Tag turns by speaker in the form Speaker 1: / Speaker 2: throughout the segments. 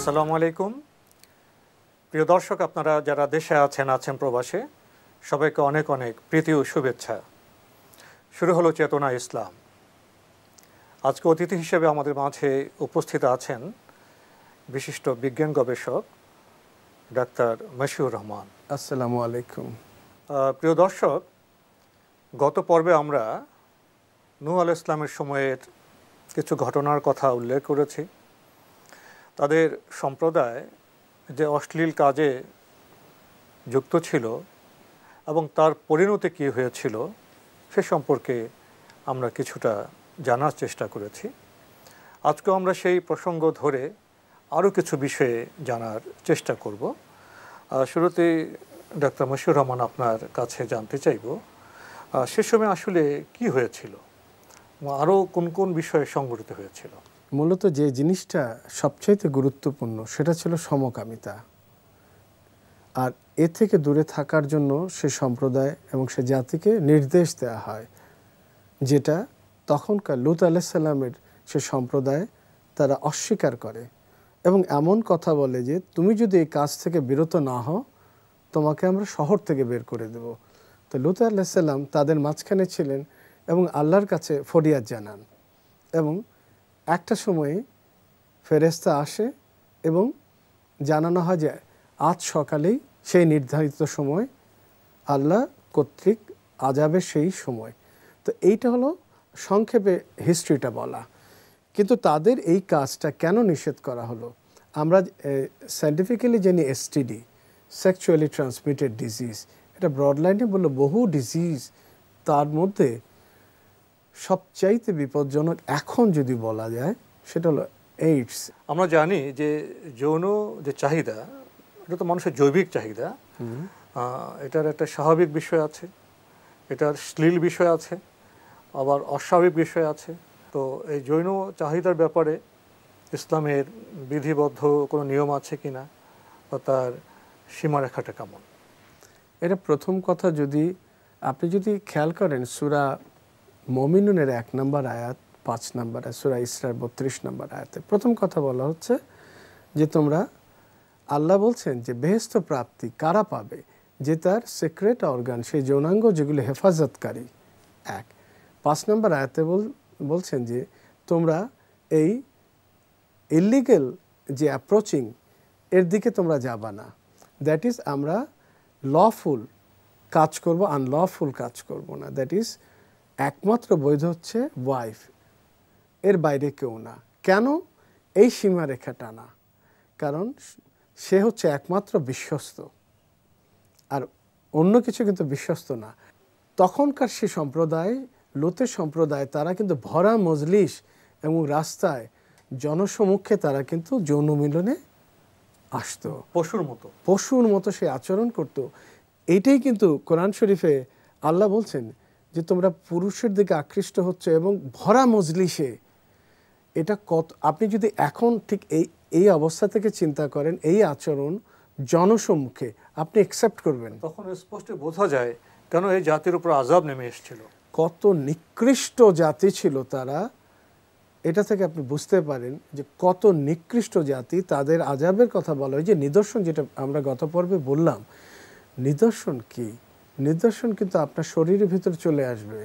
Speaker 1: আসসালামু আলাইকুম। প্রিয় দর্শক, আপনারা যারা দেশে আছেন প্রবাসে, সবাইকে অনেক অনেক প্রীতি ও শুভেচ্ছা। শুরু হলো চেতনা ইসলাম। আজকে অতিথি হিসেবে আমাদের মাঝে উপস্থিত আছেন বিশিষ্ট বিজ্ঞান গবেষক ডাক্তার মশিউর রহমান।
Speaker 2: আসসালামু আলাইকুম।
Speaker 1: প্রিয় দর্শক, গত পর্বে আমরা নূহ আলাইহিস সালামের সময়ের কিছু ঘটনার কথা উল্লেখ করেছি। তাদের সম্প্রদায় যে অশ্লীল কাজে যুক্ত ছিল এবং তার পরিণতি কী হয়েছিল সে সম্পর্কে আমরা কিছুটা জানার চেষ্টা করেছি। আজকেও আমরা সেই প্রসঙ্গ ধরে আরও কিছু বিষয়ে জানার চেষ্টা করব। শুরুতে ডাক্তার মশিউর রহমান, আপনার কাছে জানতে চাইব সে সময় আসলে কি হয়েছিল, আরও কোন কোন বিষয়ে সংঘটিত হয়েছিল।
Speaker 2: মূলত যে জিনিসটা সবচাইতে গুরুত্বপূর্ণ সেটা ছিল সমকামিতা, আর এ থেকে দূরে থাকার জন্য সে সম্প্রদায় এবং সে জাতিকে নির্দেশ দেওয়া হয়, যেটা তখনকার লূত আলাইহিস সালামের সে সম্প্রদায় তারা অস্বীকার করে এবং এমন কথা বলে যে তুমি যদি এই কাজ থেকে বিরত না হও তোমাকে আমরা শহর থেকে বের করে দেব। তো লূত আলাইহিস সালাম তাদের মাঝখানে ছিলেন এবং আল্লাহর কাছে ফরিয়াদ জানান, এবং একটা সময়ে ফেরেশতা আসে এবং জানানো হয় যে আজ সকালেই সেই নির্ধারিত সময় আল্লাহ কর্তৃক আযাবের সেই সময়। তো এইটা হলো সংক্ষেপে হিস্ট্রিটা বলা। কিন্তু তাদের এই কাজটা কেন নিষেধ করা হলো? আমরা সায়েন্টিফিক্যালি জানি এসটিডি, সেক্সুয়ালি ট্রান্সমিটেড ডিজিজ, এটা ব্রড লাইনে বললো বহু ডিজিজ, তার মধ্যে সবচাইতে বিপজ্জনক এখন যদি বলা যায় সেটা হলো এইডস।
Speaker 1: আমরা জানি যে যৌন যে চাহিদা, এটা তো মানুষের জৈবিক চাহিদা। এটার একটা স্বাভাবিক বিষয় আছে, এটার শ্লীল বিষয় আছে, আবার অস্বাভাবিক বিষয় আছে। তো এই যৌন চাহিদার ব্যাপারে ইসলামের বিধিবদ্ধ কোনো নিয়ম আছে কিনা, বা তার সীমারেখাটা কেমন?
Speaker 2: এটা প্রথম কথা, আপনি যদি খেয়াল করেন সূরা মুমিনুনের 1 নম্বর আয়াত, 5 নম্বর সূরা ইসরার 32 নম্বর আয়াতে প্রথম কথা বলা হচ্ছে যে তোমরা, আল্লাহ বলছেন যে বেহেশত প্রাপ্তি কারা পাবে? যে তার সিক্রেট অর্গান, সেই যৌনাঙ্গ যেগুলো হেফাজতকারী। 1 5 নম্বর আয়াতে বলছেন যে তোমরা এই ইলিগেল যে অ্যাপ্রোচিং এর দিকে তোমরা যাবা না। দ্যাট ইজ আমরা লফুল কাজ করব, আনলফুল কাজ করব না। দ্যাট ইজ একমাত্র বৈধ হচ্ছে ওয়াইফ, এর বাইরে কেউ না। কেন এই সীমারেখা টানা? কারণ সে হচ্ছে একমাত্র বিশ্বস্ত, আর অন্য কিছু কিন্তু বিশ্বস্ত না। তখনকার সে সম্প্রদায়, লূতের সম্প্রদায়, তারা কিন্তু ভরা মজলিস এবং রাস্তায় জনসমক্ষে তারা কিন্তু যৌন মিলনে আসতো, পশুর মতো সে আচরণ করত। এইটাই কিন্তু কোরআন শরীফে আল্লাহ বলছেন যে তোমরা পুরুষের দিকে আকৃষ্ট হচ্ছে এবং ভরা মজলিসে। এটা কত, আপনি যদি এখন ঠিক এই অবস্থা থেকে চিন্তা করেন, এই আচরণ জনসম্মুখে আপনি অ্যাকসেপ্ট করবেন?
Speaker 1: তখন স্পষ্ট বোঝা যায় কেন এই জাতির উপর আযাব নেমে এসেছিল।
Speaker 2: কত নিকৃষ্ট জাতি ছিল তারা। এটা থেকে আপনি বুঝতে পারেন যে কত নিকৃষ্ট জাতি। তাদের আযাবের কথা বলা হয় যে নিদর্শন, যেটা আমরা গত পর্বে বললাম। নিদর্শন কি? নিদর্শন কিন্তু আপনার শরীরের ভিতরে চলে আসবে।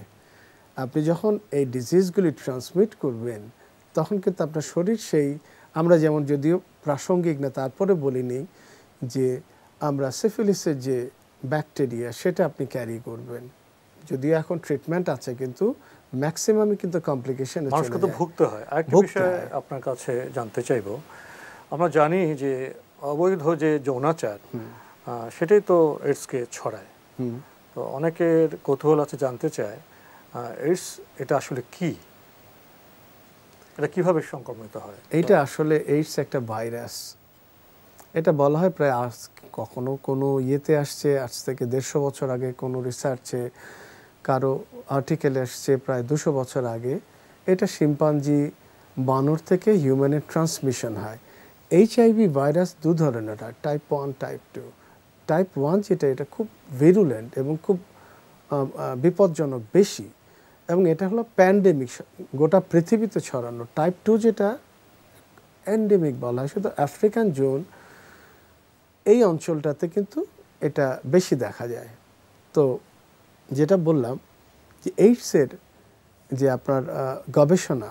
Speaker 2: আপনি যখন এই ডিজিজগুলি ট্রান্সমিট করবেন তখন কিন্তু আপনার শরীর সেই, আমরা যেমন, যদিও প্রাসঙ্গিক না তারপরে বলিনি, যে আমরা সিফিলিসের যে ব্যাকটেরিয়া সেটা আপনি ক্যারি করবেন। যদিও এখন ট্রিটমেন্ট আছে, কিন্তু ম্যাক্সিমামই কিন্তু কমপ্লিকেশন
Speaker 1: মানুষকে তো ভুগতে হয়। আরেকটা বিষয় আপনার কাছে জানতে চাইব, আমরা জানি যে অবৈধ যে যৌনাচার সেটাই তো এইডসকে ছড়ায়। তো অনেকের কৌতূহল আছে, জানতে চায় এইডস এটা আসলে কি, এটা কিভাবে সংক্রমিত হয়?
Speaker 2: এইটা আসলে এইডস একটা ভাইরাস। এটা বলা হয় প্রায় কখনো কোনো ইয়েতে আসছে আজ থেকে 150 বছর আগে, কোনো রিসার্চে কারো আর্টিকেলে আসছে প্রায় 200 বছর আগে। এটা শিম্পাঞ্জি, বানর থেকে হিউম্যানের ট্রান্সমিশন হয়। এইচআইভি ভাইরাস 2 ধরনের হয়, টাইপ 1, টাইপ 2। টাইপ 1 যেটা, এটা খুব ভিরুলেন্ট এবং খুব বিপজ্জনক বেশি, এবং এটা হলো প্যান্ডেমিক, গোটা পৃথিবীতে ছড়ানো। টাইপ 2 যেটা এন্ডেমিক বলা হয়, শুধু আফ্রিকান জোন এই অঞ্চলটাতে কিন্তু এটা বেশি দেখা যায়। তো যেটা বললাম যে এইডসের যে আপনার গবেষণা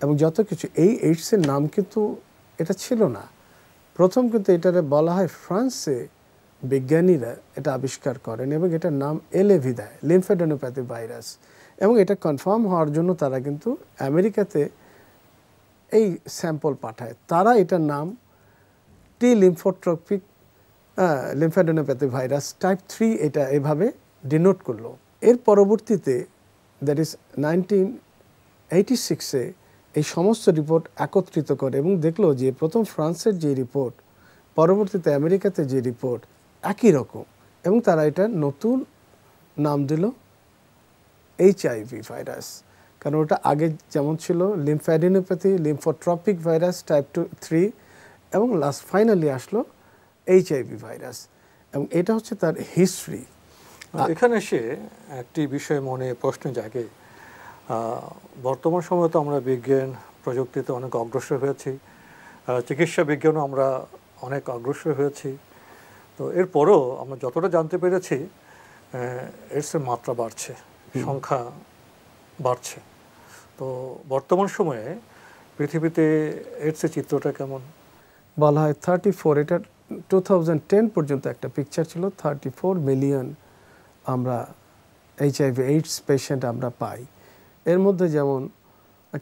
Speaker 2: এবং যত কিছু, এই এইডসের নাম কিন্তু এটা ছিল না। প্রথম কিন্তু এটারে বলা হয় ফ্রান্সে বিজ্ঞানীরা এটা আবিষ্কার করেন এবং এটার নাম এলএভি দেয়, লিম্ফোডেনোপ্যাথি ভাইরাস। এবং এটা কনফার্ম হওয়ার জন্য তারা কিন্তু আমেরিকাতে এই স্যাম্পল পাঠায়। তারা এটার নাম টি লিম্ফোট্রপিক লিম্ফোডেনোপ্যাথি ভাইরাস টাইপ 3 এটা এভাবে ডিনোট করলো। এর পরবর্তীতে দ্যাট ইজ 1986-এ এই সমস্ত রিপোর্ট একত্রিত করে এবং দেখলো যে প্রথম ফ্রান্সের যে রিপোর্ট, পরবর্তীতে আমেরিকাতে যে রিপোর্ট একই রকম, এবং তারা এটা নতুন নাম দিল এইচআইভি ভাইরাস। কারণ ওটা আগে যেমন ছিল লিম্ফোডেনোপ্যাথি লিম্ফোট্রপিক ভাইরাস টাইপ 3, এবং লাস্ট ফাইনালি আসলো এইচআইভি ভাইরাস। এবং এটা হচ্ছে তার হিস্ট্রি।
Speaker 1: এখানে এসে একটি বিষয় মনে প্রশ্ন জাগে, বর্তমান সময়ে তো আমরা বিজ্ঞান প্রযুক্তিতে অনেক অগ্রসর হয়েছি, চিকিৎসা বিজ্ঞানও আমরা অনেক অগ্রসর হয়েছি। তো এরপরও আমরা যতটা জানতে পেরেছি এডসের মাত্রা বাড়ছে, সংখ্যা বাড়ছে। তো বর্তমান সময়ে পৃথিবীতে এডসের চিত্রটা কেমন?
Speaker 2: বলা হয় 34, এটা 2010 পর্যন্ত একটা পিকচার ছিল, 34 মিলিয়ন আমরা এইচআইভি এইডস পেশেন্ট আমরা পাই। এর মধ্যে যেমন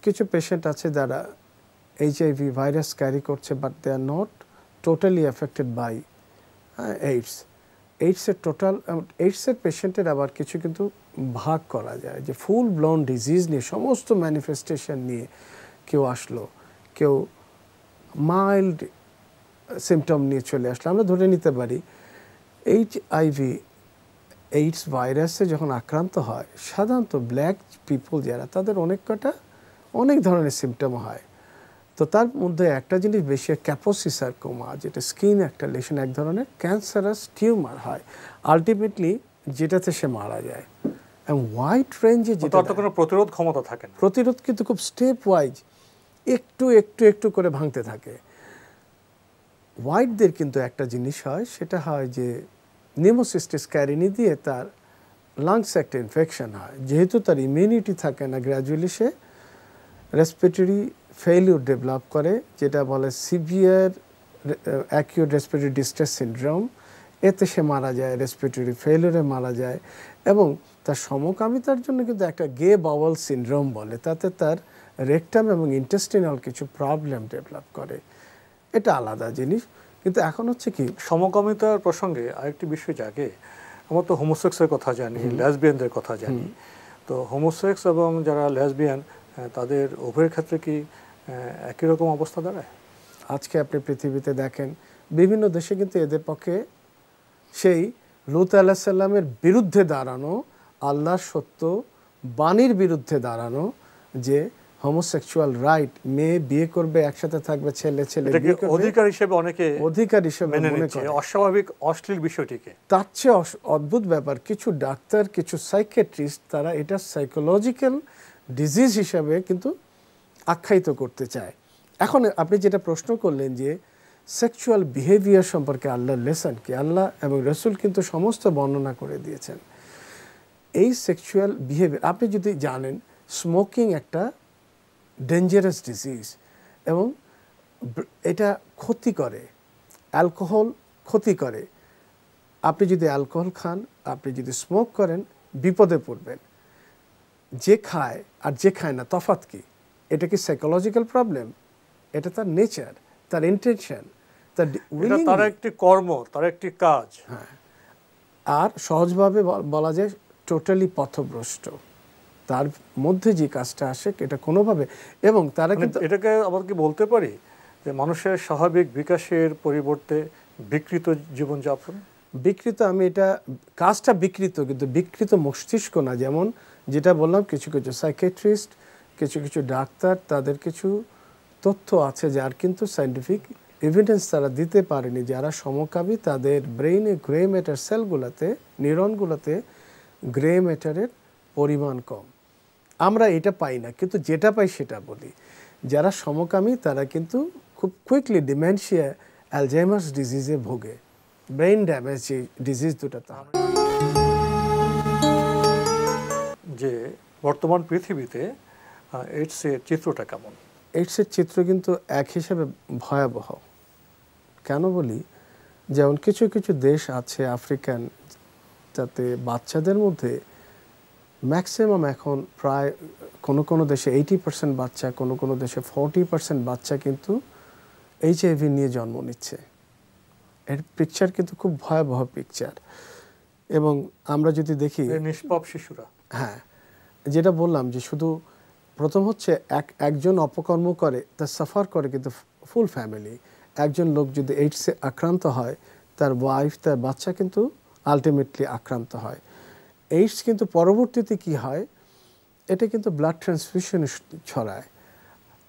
Speaker 2: কিছু পেশেন্ট আছে যারা এইচআইভি ভাইরাস ক্যারি করছে, but they are not totally affected by AIDS. এইডসের পেশেন্টের আবার কিছু কিন্তু ভাগ করা যায়, যে ফুল ব্লোন ডিজিজ নিয়ে সমস্ত ম্যানিফেস্টেশন নিয়ে কেউ আসলো, কেউ মাইল্ড সিমটম নিয়ে চলে আসলো। আমরা ধরে নিতে পারি এইচআইভি এইডস ভাইরাসে যখন আক্রান্ত হয়, সাধারণত ব্ল্যাক পিপল যারা, তাদের অনেক ধরনের সিমটম হয়। তো তার মধ্যে একটা জিনিস বেশি, ক্যাপোসিসারকোমা, যেটা স্কিন একটা লেশন, এক ধরনের ক্যান্সারাস টিউমার হয় আলটিমেটলি, যেটাতে সে মারা যায়। এবং হোয়াইট রেঞ্জে যেটা
Speaker 1: কোনো প্রতিরোধ ক্ষমতা থাকে না,
Speaker 2: প্রতিরোধ কিন্তু খুব স্টেপ ওয়াইজ একটু একটু একটু করে ভাঙতে থাকে। হোয়াইটদের কিন্তু একটা জিনিস হয়, সেটা হয় যে নিউমোসিস্টিস ক্যারিনি দিয়ে তার লাংসে একটা ইনফেকশন হয়। যেহেতু তার ইমিউনিটি থাকে না, গ্র্যাজুয়ালি সে রেসপিরেটরি ফেইলিউর ডেভেলপ করে, যেটা বলে severe acute respiratory distress syndrome. এতে সে মারা যায়, রেসপিরেটরি ফেইলিউরে মারা যায়। এবং তার সমকামিতার জন্য কিন্তু একটা গে বাওয়াল সিনড্রোম বলে, তাতে তার রেকটাম এবং ইন্টেস্টিনাল কিছু প্রবলেম ডেভেলপ করে। এটা আলাদা জিনিস। কিন্তু এখন হচ্ছে কি,
Speaker 1: সমকামিতার প্রসঙ্গে আরেকটি বিষয় জাগে। আমরা তো হোমোসেক্সের কথা জানি, লেসবিয়ানদের কথা জানি। তো হোমোসেক্স এবং যারা লেসবিয়ান, তাদের উভয়ের ক্ষেত্রে কি একই রকম অবস্থা দাঁড়ায়?
Speaker 2: আজকে আপনি পৃথিবীতে দেখেন বিভিন্ন দেশে কিন্তু এদের পক্ষে সেই লূত আলাইহিস সালামের বিরুদ্ধে দাঁড়ানো, আল্লাহর সত্য বাণীর বিরুদ্ধে দাঁড়ানো, যে হোমোসেক্সুয়াল রাইট, মেয়ে বিয়ে করবে, একসাথে থাকবে, ছেলে বিয়ে করবে,
Speaker 1: অধিকার হিসেবে অনেকে
Speaker 2: মনে করে,
Speaker 1: অস্বাভাবিক অশ্লীল বিষয়টিকে।
Speaker 2: তার চেয়ে অদ্ভুত ব্যাপার, কিছু ডাক্তার, কিছু সাইকিয়াট্রিস্ট, তারা এটা সাইকোলজিক্যাল ডিজিজ হিসাবে কিন্তু আখ্যায়িত করতে চায়। এখন আপনি যেটা প্রশ্ন করলেন যে সেক্সুয়াল বিহেভিয়ার সম্পর্কে আল্লাহর লেসন কি, আল্লাহ এবং রসুল কিন্তু সমস্ত বর্ণনা করে দিয়েছেন। এই সেক্সুয়াল বিহেভিয়ার, আপনি যদি জানেন স্মোকিং একটা ডেঞ্জারাস ডিজিজ এবং এটা ক্ষতি করে, অ্যালকোহল ক্ষতি করে। আপনি যদি অ্যালকোহল খান, আপনি যদি স্মোক করেন, বিপদে পড়বেন। যে খায় আর যে খায় না তফাৎ কি? এটা কি সাইকোলজিক্যাল প্রবলেম? এটা তার নেচার, তার ইন্টেনশন,
Speaker 1: তার একটি কর্ম, তার একটি কাজ।
Speaker 2: হ্যাঁ, আর সহজভাবে বলা যায় টোটালি পথভ্রষ্ট। তার মধ্যে যে কাজটা আসে এটা কোনোভাবে, এবং তারা কিন্তু
Speaker 1: এটাকে আবার কি বলতে পারি যে মানুষের স্বাভাবিক বিকাশের পরিবর্তে বিকৃত জীবনযাপন।
Speaker 2: বিকৃত, আমি এটা কাজটা বিকৃত, কিন্তু বিকৃত মস্তিষ্ক না। যেমন যেটা বললাম, কিছু কিছু সাইকিয়াট্রিস্ট, কিছু কিছু ডাক্তার, তাদের কিছু তথ্য আছে যার কিন্তু সায়েন্টিফিক এভিডেন্স তারা দিতে পারেনি। যারা সমকামী, তাদের ব্রেইনে গ্রে ম্যাটার সেলগুলোতে, নিউরনগুলোতে গ্রে ম্যাটারের পরিমাণ কম। আমরা এটা পাই না, কিন্তু যেটা পাই সেটা বলি। যারা সমকামী তারা কিন্তু খুব কুইকলি ডিমেনশিয়া, অ্যালজাইমার্স ডিজিজে ভোগে, ব্রেইন ড্যামেজ ডিজিজ দুটো তার।
Speaker 1: যে বর্তমান পৃথিবীতে এইডসের চিত্রটা কেমন?
Speaker 2: এইডসের চিত্র কিন্তু এক হিসেবে ভয়াবহ। কেন বলি, যেমন কিছু কিছু দেশ আছে আফ্রিকান, যাতে বাচ্চাদের মধ্যে ম্যাক্সিমাম এখন প্রায় কোনো দেশে 80% বাচ্চা, কোনো দেশে 40% বাচ্চা কিন্তু HIV নিয়ে জন্ম নিচ্ছে। এর পিকচার কিন্তু খুব ভয়াবহ পিকচার। এবং আমরা যদি দেখি
Speaker 1: নিষ্পাপ শিশুরা,
Speaker 2: হ্যাঁ, যেটা বললাম যে শুধু প্রথম হচ্ছে একজন অপকর্ম করে তা সাফার করে কিন্তু ফুল ফ্যামিলি। একজন লোক যদি এইডসে আক্রান্ত হয়, তার ওয়াইফ, তার বাচ্চা কিন্তু আলটিমেটলি আক্রান্ত হয়। এইডস কিন্তু পরবর্তীতে কি হয়, এটা কিন্তু ব্লাড ট্রান্সফিউশনে ছড়ায়,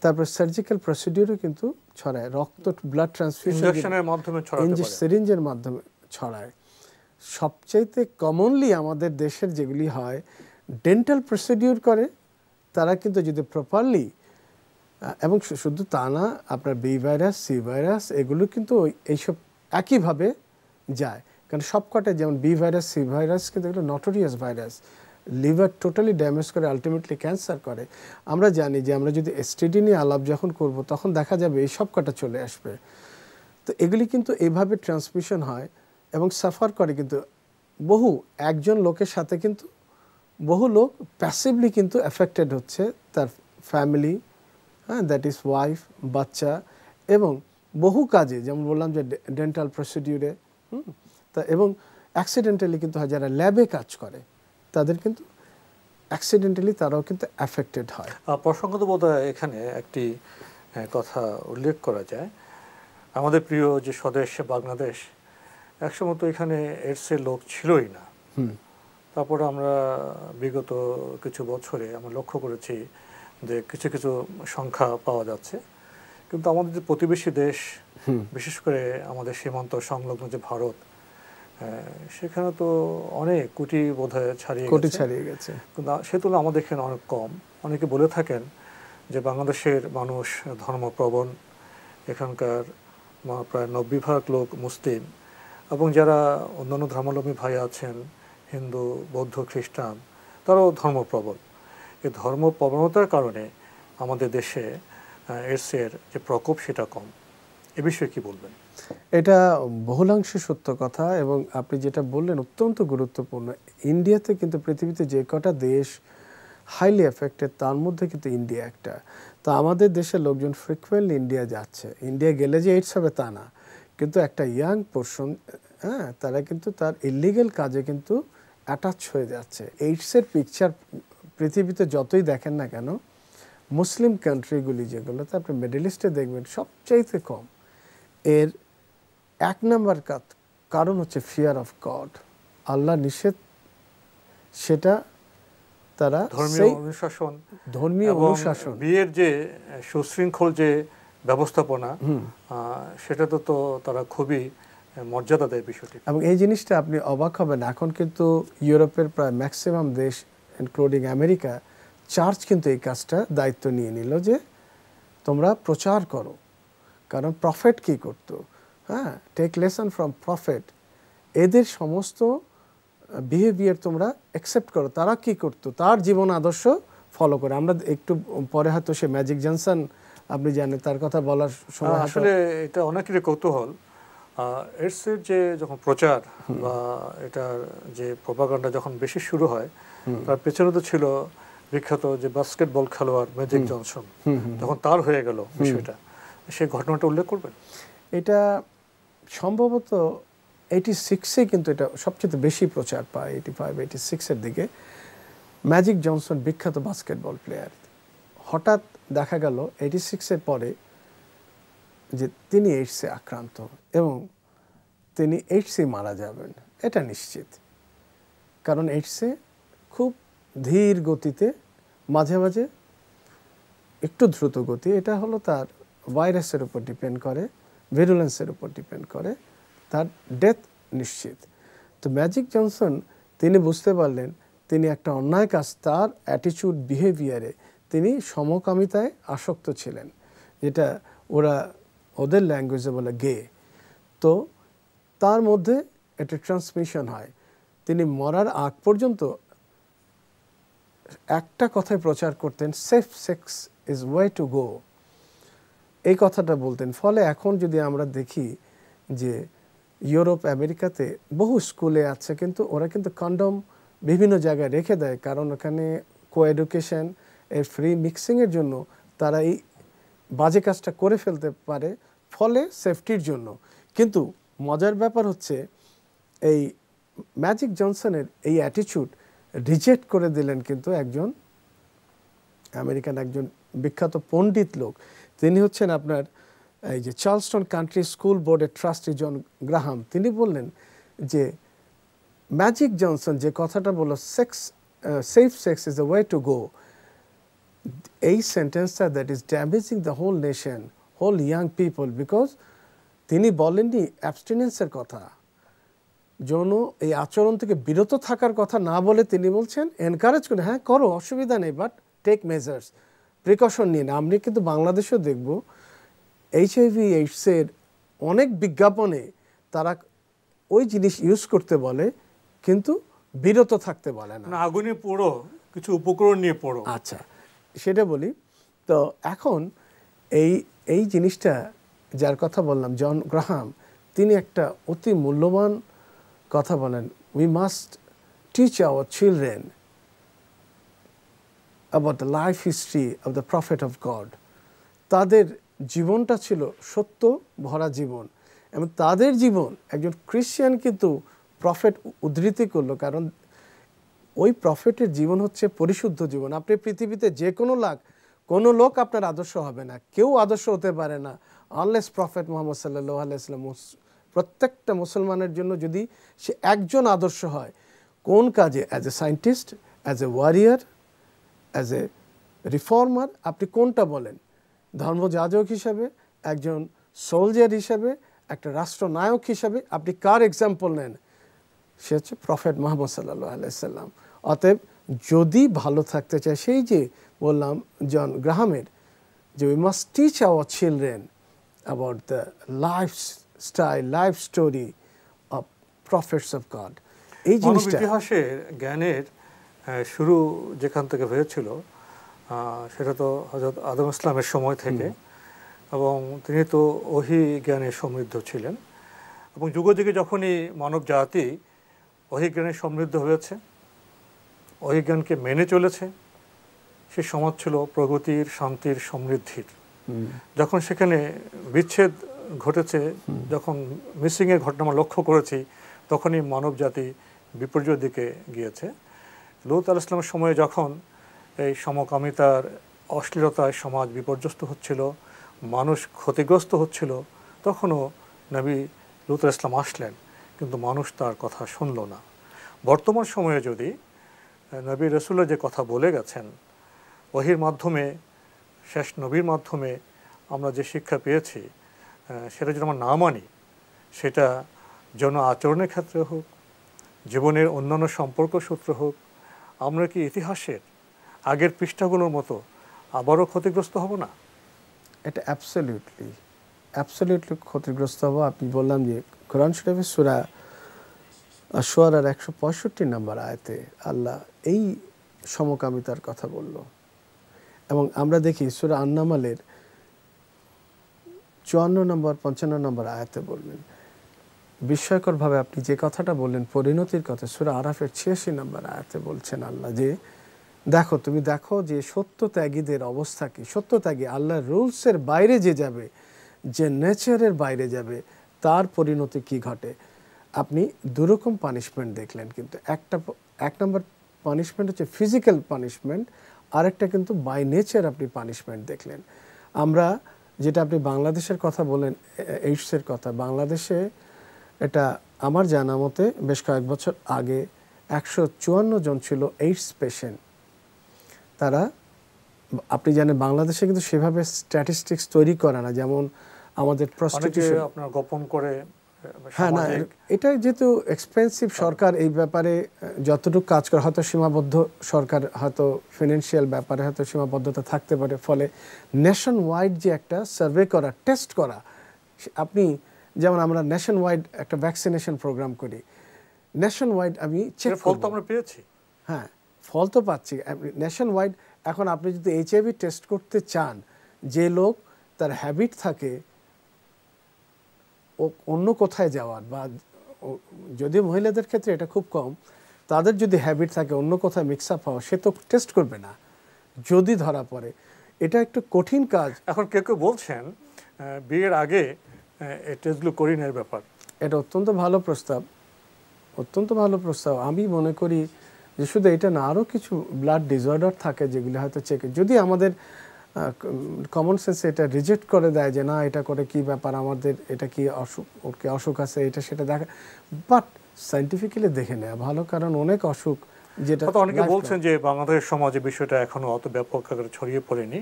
Speaker 2: তারপর সার্জিক্যাল প্রসিডিউরও কিন্তু ছড়ায়, রক্ত ব্লাড ট্রান্সফিউশন
Speaker 1: ইনজেকশনের মাধ্যমে ছড়াতে পারে,
Speaker 2: সিরিঞ্জের মাধ্যমে ছড়ায়। সবচাইতে কমনলি আমাদের দেশের যেগুলি হয়, ডেন্টাল প্রসিডিউর করে তারা কিন্তু যদি প্রপারলি, এবং শুধু তা না, আপনার বি ভাইরাস, সি ভাইরাস এগুলো কিন্তু এইসব একইভাবে যায়। কারণ সবকটা, যেমন বি ভাইরাস, সি ভাইরাস কিন্তু এগুলো notorious virus, liver totally damage করে, আলটিমেটলি ক্যান্সার করে। আমরা জানি যে আমরা যদি এসটিডি নিয়ে আলাপ যখন করব, তখন দেখা যাবে এই সবকটা চলে আসবে। তো এগুলি কিন্তু এইভাবে ট্রান্সমিশন হয় এবং সাফার করে কিন্তু বহু, একজন লোকের সাথে কিন্তু বহু লোক প্যাসিভলি কিন্তু এফেক্টেড হচ্ছে, তার ফ্যামিলি, হ্যাঁ, দ্যাট ইজ ওয়াইফ, বাচ্চা, এবং বহু কাজে, যেমন বললাম যে ডেন্টাল প্রসিডিউরে, তা এবং অ্যাক্সিডেন্টালি কিন্তু হয়, যারা ল্যাবে কাজ করে তাদের কিন্তু অ্যাক্সিডেন্টালি তারাও কিন্তু অ্যাফেক্টেড হয়।
Speaker 1: প্রসঙ্গত বোধহয় এখানে একটি কথা উল্লেখ করা যায়, আমাদের প্রিয় যে স্বদেশ বাংলাদেশ, একসময় তো এখানে এইডসের লোক ছিলই না। তারপরে আমরা বিগত কিছু বছরে আমরা লক্ষ্য করেছি যে কিছু কিছু সংখ্যা পাওয়া যাচ্ছে, কিন্তু আমাদের যে প্রতিবেশী দেশ, বিশেষ করে আমাদের সীমান্ত সংলগ্ন যে ভারত, সেখানে তো অনেক কোটি বোধহয় ছাড়িয়ে গেছে, কিন্তু সে তুলনায় আমাদের এখানে অনেক কম। অনেকে বলে থাকেন যে বাংলাদেশের মানুষ ধর্মপ্রবণ, এখানকার প্রায় 90% লোক মুসলিম, এবং যারা অন্যান্য ধর্মাবলম্বী ভাই আছেন, হিন্দু, বৌদ্ধ, খ্রিস্টান, তারাও ধর্মপ্রবণ। এই ধর্মপ্রবণতার কারণে আমাদের দেশে এইডসের যে প্রকোপ সেটা কম। এ বিষয়ে কি বলবেন?
Speaker 2: এটা বহুলাংশে সত্য কথা, এবং আপনি যেটা বললেন অত্যন্ত গুরুত্বপূর্ণ। ইন্ডিয়াতে কিন্তু পৃথিবীতে যে কটা দেশ হাইলি এফেক্টেড, তার মধ্যে কিন্তু ইন্ডিয়া একটা। তো আমাদের দেশের লোকজন ফ্রিকুয়েন্টলি ইন্ডিয়া যাচ্ছে। ইন্ডিয়া গেলে যে এইডস হবে তা না, কিন্তু একটা ইয়াং পোর্শন, হ্যাঁ, তারা কিন্তু তার ইলিগেল কাজে কিন্তু অ্যাটাচ হয়ে যাচ্ছে। এইডসের পিকচার পৃথিবীতে যতই দেখেন না কেন, মুসলিম কান্ট্রিগুলি যেগুলোতে আপনি মিডল ইস্টে দেখবেন সবচাইতে কম। এর এক নম্বর কারণ হচ্ছে ফিয়ার অফ গড, আল্লাহ নিষেধ, সেটা তারা ধর্মীয় অনুশাসন,
Speaker 1: বিয়ের যে সুশৃঙ্খল যে ব্যবস্থাপনা, সেটা তো তারা খুবই মর্যাদা দেয় বিষয়টি।
Speaker 2: এবং এই জিনিসটা আপনি অবাক হবেন, এখন কিন্তু ইউরোপের প্রায় ম্যাক্সিমাম দেশ ইনক্লুডিং আমেরিকা, চার্চ কিন্তু এই কাজটা দায়িত্ব নিয়ে নিল যে তোমরা প্রচার করো। কারণ প্রফেট কি করতো, হ্যাঁ, টেক লেসন ফ্রম প্রফেট, এদের সমস্ত বিহেভিয়ার তোমরা অ্যাকসেপ্ট করো। তারা কি করতো, তার জীবন আদর্শ ফলো করে। আমরা একটু পরে হয়তো সে ম্যাজিক জনসন, আপনি জানেন তার কথা বলার সময়,
Speaker 1: আসলে এটা অনেকেরই কৌতূহল। এইডসের যে যখন প্রচার বা এটার যে প্রপাগান্ডা যখন বেশি শুরু হয়, তার পেছনে তো ছিল বিখ্যাত যে বাস্কেটবল খেলোয়াড় ম্যাজিক জনসন, যখন তার হয়ে গেল বিষয়টা, সেই ঘটনাটা উল্লেখ করবেন?
Speaker 2: এটা সম্ভবত 86-এ কিন্তু এটা সবচেয়ে বেশি প্রচার পায়, 85-86-এর দিকে। ম্যাজিক জনসন বিখ্যাত বাস্কেটবল প্লেয়ার, হঠাৎ দেখা গেল 86-এর পরে যে তিনি এইডসে আক্রান্ত এবং তিনি এইডসে মারা যাবেন, এটা নিশ্চিত। কারণ এইডসে খুব ধীর গতিতে, মাঝে মাঝে একটু দ্রুত গতি, এটা হলো তার ভাইরাসের উপর ডিপেন্ড করে, ভিরুলেন্সের উপর ডিপেন্ড করে, তার ডেথ নিশ্চিত। তো ম্যাজিক জনসন তিনি বুঝতে পারলেন তিনি একটা অন্যায় কাজ, তার অ্যাটিচিউড বিহেভিয়ারে তিনি সমকামিতায় আসক্ত ছিলেন, যেটা ওরা ওদের ল্যাঙ্গুয়েজে বলে গে। তো তার মধ্যে এটা ট্রান্সমিশন হয়। তিনি মরার আগ পর্যন্ত একটা কথাই প্রচার করতেন, safe sex is way to go, এই কথাটা বলতেন। ফলে এখন যদি আমরা দেখি যে ইউরোপ আমেরিকাতে বহু স্কুলে আছে, কিন্তু ওরা কিন্তু কন্ডম বিভিন্ন জায়গায় রেখে দেয়, কারণ ওখানে কো এডুকেশন এর ফ্রি মিক্সিংয়ের জন্য তারা এই বাজে কাজটা করে ফেলতে পারে, ফলে সেফটির জন্য। কিন্তু মজার ব্যাপার হচ্ছে এই ম্যাজিক জনসনের এই অ্যাটিটিউড রিজেক্ট করে দিলেন কিন্তু একজন আমেরিকান একজন বিখ্যাত পণ্ডিত লোক। তিনি হচ্ছেন আপনার এই যে চার্লস্টন কান্ট্রি স্কুল বোর্ডের ট্রাস্টি জন গ্রাহাম। তিনি বললেন যে ম্যাজিক জনসন যে কথাটা বলল, safe sex is the way to go, এই সেন্টেন্সটা that is damaging the whole nation, whole young people, because তিনি বলেননি অ্যাবস্টিনেন্সের কথা, যৌন এই আচরণ থেকে বিরত থাকার কথা না বলে তিনি বলছেন এনকারেজ করে, হ্যাঁ করো, অসুবিধা নেই, বাট টেক মেজার্স, প্রিকশন নিন। আমরা কিন্তু বাংলাদেশেও দেখব এইচআইভি এইডসের অনেক বিজ্ঞাপনে তারা ওই জিনিস ইউজ করতে বলে, কিন্তু বিরত থাকতে বলে না।
Speaker 1: আগুনে পড়ো, কিছু উপকরণ নিয়ে পড়ো।
Speaker 2: আচ্ছা, সেটা বলি। তো এখন এই জিনিসটা যার কথা বললাম জন গ্রাহাম, তিনি একটা অতি মূল্যবান কথা বলেন, we must teach our children about the life history of the prophet of god. তাদের জীবনটা ছিল সত্য ভরা জীবন, এবং তাদের জীবন একজন খ্রিশ্চান কিন্তু প্রফেট উদ্ধৃতি করলো, কারণ ওই প্রফেটের জীবন হচ্ছে পরিশুদ্ধ জীবন। আপনি পৃথিবীতে যে কোনো লোক আপনার আদর্শ হবে না, কেউ আদর্শ হতে পারে না আনলেস প্রফেট মুহাম্মদ সাল্লাল্লাহু আলাইহি ওয়াসাল্লাম। প্রত্যেকটা মুসলমানের জন্য যদি সে একজন আদর্শ হয়, কোন কাজে, as a scientist, as a warrior, as a reformer, আপনি কোনটা বলেন, ধর্মযাজক হিসাবে, একজন সোলজার হিসাবে, একটা রাষ্ট্রনায়ক হিসাবে, আপনি কার এক্সাম্পল নেন? সে হচ্ছে প্রফেট মুহাম্মদ সাল্লাল্লাহু আলাইহি সাল্লাম। অতএব যদি ভালো থাকতে চায়, সেই যে বললাম জন গ্রাহামের যে we must teach our children about the life story of prophets of god. এই জিনিসটা
Speaker 1: ইতিহাসের জ্ঞানের শুরু যেখান থেকে হয়েছিল সেটা তো হযরত আদম ইসলামের সময় থেকে, এবং তিনি তো ওহী জ্ঞানে সমৃদ্ধ ছিলেন, এবং যুগে যুগে যখনই মানব জাতি ওহী জ্ঞানে সমৃদ্ধ হয়েছে, ওহী জ্ঞানকে মেনে চলেছে, সে সমাজ ছিল প্রগতির, শান্তির, সমৃদ্ধির। যখন সেখানে বিচ্ছেদ ঘটেছে, যখন মিসিংয়ের ঘটনা আমরা লক্ষ্য করেছি, তখনই মানব জাতি বিপর্যয়ের দিকে গিয়েছে। লূত আলাইহিস সালামের সময়ে যখন এই সমকামিতার অশ্লীলতায় সমাজ বিপর্যস্ত হচ্ছিল, মানুষ ক্ষতিগ্রস্ত হচ্ছিল, তখনও নবী লূত আলাইহিস সালাম আসলেন, কিন্তু মানুষ তার কথা শুনল না। বর্তমান সময়ে যদি নবী রাসূলুল্লাহ যে কথা বলে গেছেন, ওহীর মাধ্যমে, শেষ নবীর মাধ্যমে আমরা যে শিক্ষা পেয়েছি, সেটা যদি আমরা না মানি, সেটা যৌন আচরণের ক্ষেত্রে হোক, জীবনের অন্যান্য সম্পর্ক সূত্র হোক, আমরা কি ইতিহাসের আগের পৃষ্ঠাগুলোর মতো আবারও ক্ষতিগ্রস্ত হব না?
Speaker 2: এটা অ্যাবসলিউটলি ক্ষতিগ্রস্ত হব। আপনি বললাম যে কোরআন শরীফের সূরা আশ-শুআরার 165 নম্বর আয়াতে আল্লাহ এই সমকামিতার কথা বলল, এবং আমরা দেখি সূরা আন-নামলের 54 নম্বর 55 নম্বর আয়াতে বললেন। বিস্ময়করভাবে আপনি যে কথাটা বললেন পরিণতির কথা, সূরা আরাফের 86 নম্বর আয়াতে বলছেন আল্লাহ যে দেখো, তুমি দেখো যে সত্যত্যাগীদের অবস্থা কি। সত্যত্যাগী আল্লাহর রুলসের বাইরে যে যাবে, যে নেচারের বাইরে যাবে, তার পরিণতি কি ঘটে। আপনি দুরকম পানিশমেন্ট দেখলেন, কিন্তু এক নম্বর পানিশমেন্ট হচ্ছে ফিজিক্যাল পানিশমেন্ট, আরেকটা কিন্তু বাই নেচার আপনি পানিশমেন্ট দেখলেন। আমরা যেটা আপনি বাংলাদেশের কথা বলেন, এইডসের কথা, বাংলাদেশে এটা আমার জানা মতে বেশ কয়েক বছর আগে 154 জন ছিল এইডস পেশেন্ট। তারা, আপনি জানেন বাংলাদেশে কিন্তু সেভাবে স্ট্যাটিস্টিক্স তৈরি করে না, যেমন আমাদের প্রস্টিটিউশন
Speaker 1: আপনার গোপন করে।
Speaker 2: হ্যাঁ, না, এটা যেহেতু এক্সপেন্সিভ, সরকার এই ব্যাপারে যতটুকু কাজ করে, হয়তো সীমাবদ্ধ, সরকার হয়তো ফিনান্সিয়াল ব্যাপারে হয়তো সীমাবদ্ধতা থাকতে পারে, ফলে নেশন ওয়াইড যে একটা সার্ভে করা, টেস্ট করা, আপনি যেমন আমরা ন্যাশন ওয়াইড একটা ভ্যাকসিনেশন প্রোগ্রাম করি, ন্যাশন ওয়াইড আমি চেক
Speaker 1: ফল তো আমরা পেয়েছি।
Speaker 2: হ্যাঁ, ফল তো পাচ্ছি ন্যাশন ওয়াইড। এখন আপনি যদি এইচআইভি টেস্ট করতে চান, যে লোক তার হ্যাবিট থাকে ও অন্য কোথায় যাওয়ার, বা যদিও মহিলাদের ক্ষেত্রে এটা খুব কম, তাদের যদি হ্যাবিট থাকে অন্য কোথায় মিক্স আপ হওয়া, সে তো টেস্ট করবে না যদি ধরা পড়ে। এটা একটু কঠিন কাজ।
Speaker 1: এখন কেউ কেউ বলছেন বিয়ের আগে এই টেস্টগুলো করি না এর ব্যাপার।
Speaker 2: এটা অত্যন্ত ভালো প্রস্তাব, অত্যন্ত ভালো প্রস্তাব। আমি মনে করি যে শুধু এটা না, আরও কিছু ব্লাড ডিসঅর্ডার থাকে যেগুলো হয়তো চেক, যদি আমাদের কমন সেন্সে এটা রিজেক্ট করে দেয় যে না এটা করে কি ব্যাপার, আমাদের এটা কি অসুখ, ওর কি অসুখ আছে, এটা সেটা দেখা, বাট সায়েন্টিফিক্যালি দেখে নেওয়া ভালো, কারণ অনেক অসুখ যেটা
Speaker 1: অনেকে বলছেন যে বাংলাদেশ সমাজে বিষয়টা এখনো অত ব্যাপক আকারে ছড়িয়ে পড়েনি,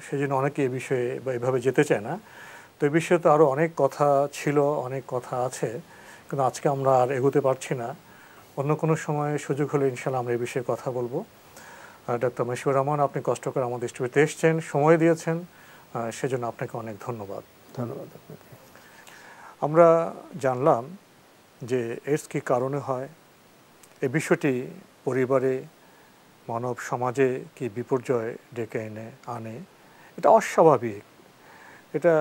Speaker 1: সেই জন্য অনেকে এই বিষয়ে বা এভাবে যেতে চায় না। তো এই বিষয়ে তো আরও অনেক কথা ছিল, অনেক কথা আছে, কিন্তু আজকে আমরা আর এগোতে পারছি না। অন্য কোনো সময় সুযোগ হলে ইনশাআল্লাহ আমরা এই বিষয়ে কথা বলবো। ডক্টর মশিউর রহমান, আপনি কষ্ট করে আমাদের স্টুডিওতে এসেছেন, সময় দিয়েছেন, সেজন্য আপনাকে অনেক ধন্যবাদ।
Speaker 2: ধন্যবাদ আপনাকে।
Speaker 1: আমরা জানলাম যে এইডস কী কারণে হয়, এই বিষয়টি পরিবারে, মানব সমাজে কি বিপর্যয় ডেকে আনে। এটা অস্বাভাবিক, এটা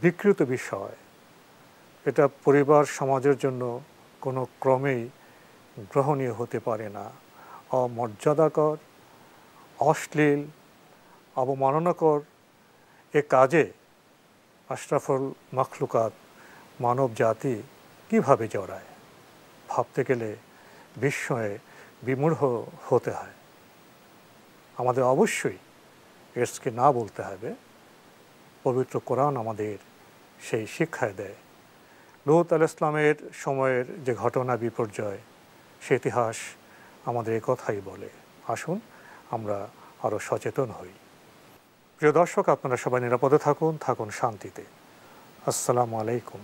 Speaker 1: বিকৃত বিষয়, এটা পরিবার সমাজের জন্য কোনো ক্রমেই গ্রহণীয় হতে পারে না। অমর্যাদাকর, অশ্লীল, অবমাননাকর এ কাজে আশরাফুল মাখলুকাত মানব জাতি কীভাবে জড়ায়, ভাবতে গেলে বিস্ময়ে বিমূঢ় হতে হয়। আমাদের অবশ্যই এইডসকে না বলতে হবে। পবিত্র কোরআন আমাদের সেই শিক্ষায় দেয়। লূত আলাইহিস সালামের সময়ের যে ঘটনা, বিপর্যয়, সে ইতিহাস আমাদের এ কথাই বলে। আসুন আমরা আরও সচেতন হই। প্রিয় দর্শক, আপনারা সবাই নিরাপদে থাকুন, থাকুন শান্তিতে। আসসালামু আলাইকুম।